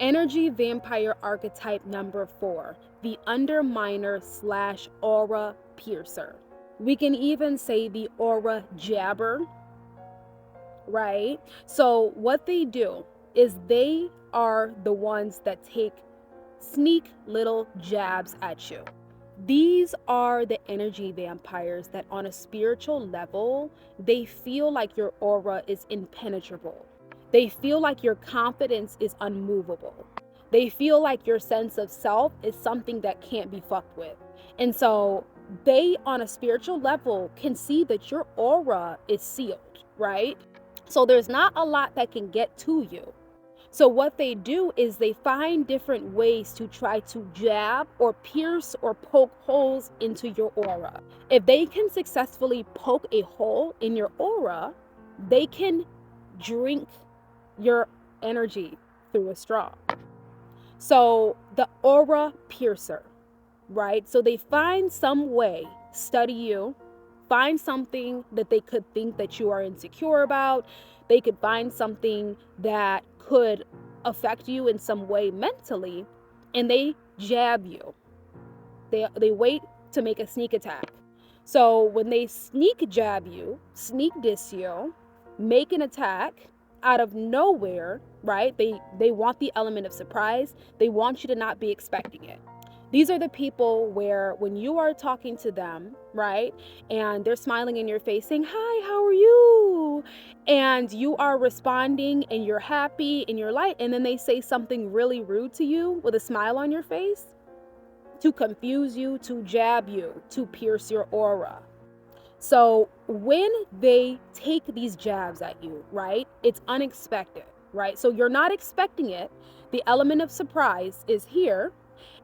Energy vampire archetype number 4, the Underminer / aura piercer. We can even say the aura jabber, right? So what they do is they are the ones that take sneak little jabs at you. These are the energy vampires that on a spiritual level, they feel like your aura is impenetrable. They feel like your confidence is unmovable. They feel like your sense of self is something that can't be fucked with. And so they, on a spiritual level, can see that your aura is sealed, right? So there's not a lot that can get to you. So what they do is they find different ways to try to jab or pierce or poke holes into your aura. If they can successfully poke a hole in your aura, they can drink your energy through a straw. So the aura piercer, right? So they find some way, study you, find something that they could think that you are insecure about. They could find something that could affect you in some way mentally, and they jab you. They wait to make a sneak attack. So when they sneak jab you, sneak diss you, make an attack out of nowhere, right? They want the element of surprise. They want you to not be expecting it. These are the people where when you are talking to them, right, and they're smiling in your face saying, "Hi, how are you?" And you are responding and you're happy and you're light, and then they say something really rude to you with a smile on your face to confuse you, to jab you, to pierce your aura. So when they take these jabs at you, right, it's unexpected, right? So you're not expecting it. The element of surprise is here.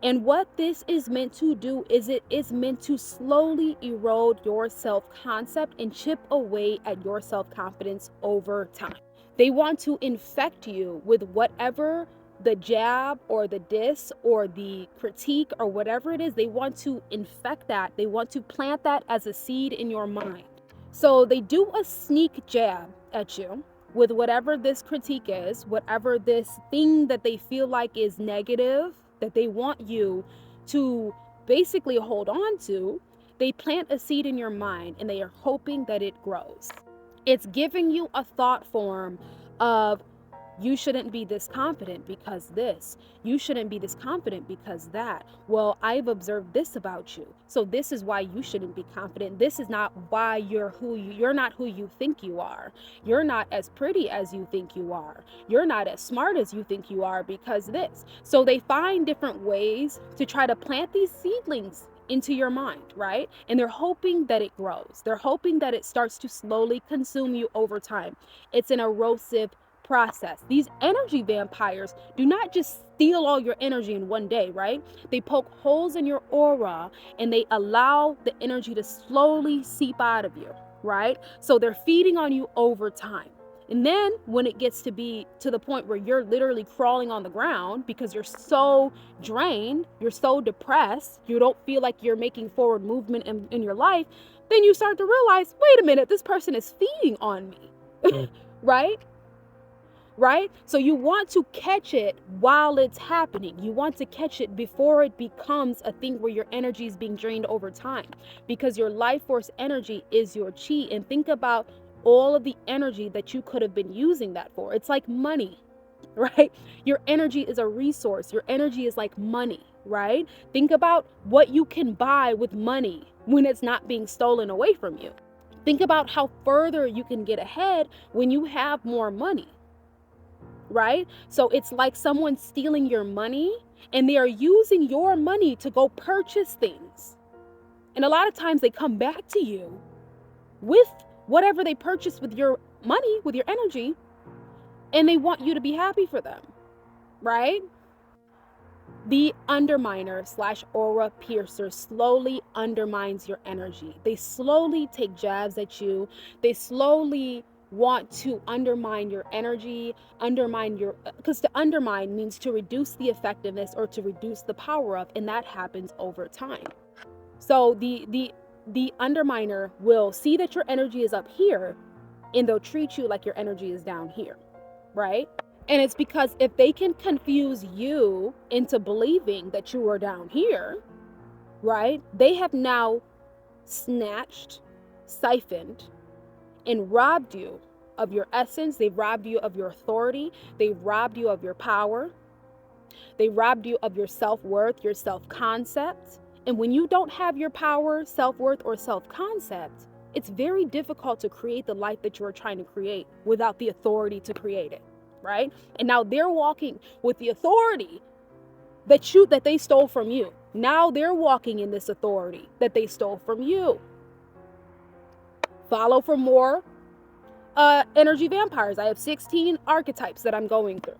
And what this is meant to do is it is meant to slowly erode your self-concept and chip away at your self-confidence over time. They want to infect you with whatever the jab or the diss or the critique or whatever it is. They want to infect that. They want to plant that as a seed in your mind. So they do a sneak jab at you with whatever this critique is, whatever this thing that they feel like is negative, that they want you to basically hold on to. They plant a seed in your mind and they are hoping that it grows. It's giving you a thought form of, you shouldn't be this confident because this. You shouldn't be this confident because that. Well, I've observed this about you. So this is why you shouldn't be confident. This is not why you're not who you think you are. You're not as pretty as you think you are. You're not as smart as you think you are because this. So they find different ways to try to plant these seedlings into your mind, right? And they're hoping that it grows. They're hoping that it starts to slowly consume you over time. It's an erosive process. These energy vampires do not just steal all your energy in one day, right? They poke holes in your aura and they allow the energy to slowly seep out of you, right? So they're feeding on you over time. And then when it gets to be to the point where you're literally crawling on the ground because you're so drained, you're so depressed, you don't feel like you're making forward movement in your life, then you start to realize, wait a minute, this person is feeding on me, right? Right? So you want to catch it while it's happening. You want to catch it before it becomes a thing where your energy is being drained over time, because your life force energy is your chi. And think about all of the energy that you could have been using that for. It's like money, right? Your energy is a resource. Your energy is like money, right? Think about what you can buy with money when it's not being stolen away from you. Think about how further you can get ahead when you have more money. Right? So it's like someone stealing your money and they are using your money to go purchase things. And a lot of times they come back to you with whatever they purchased with your money, with your energy, and they want you to be happy for them, right? The Underminer / aura piercer slowly undermines your energy. They slowly take jabs at you. They slowly want to undermine your energy, because to undermine means to reduce the effectiveness or to reduce the power of, and that happens over time. So the Underminer will see that your energy is up here and they'll treat you like your energy is down here, right? And it's because if they can confuse you into believing that you are down here, right? They have now snatched, siphoned, and robbed you of your essence. They've robbed you of your authority. They've robbed you of your power. They robbed you of your self-worth, your self-concept. And when you don't have your power, self-worth, or self-concept, it's very difficult to create the life that you're trying to create without the authority to create it, right? And now they're walking with the authority that they stole from you. Now they're walking in this authority that they stole from you. Follow for more energy vampires. I have 16 archetypes that I'm going through.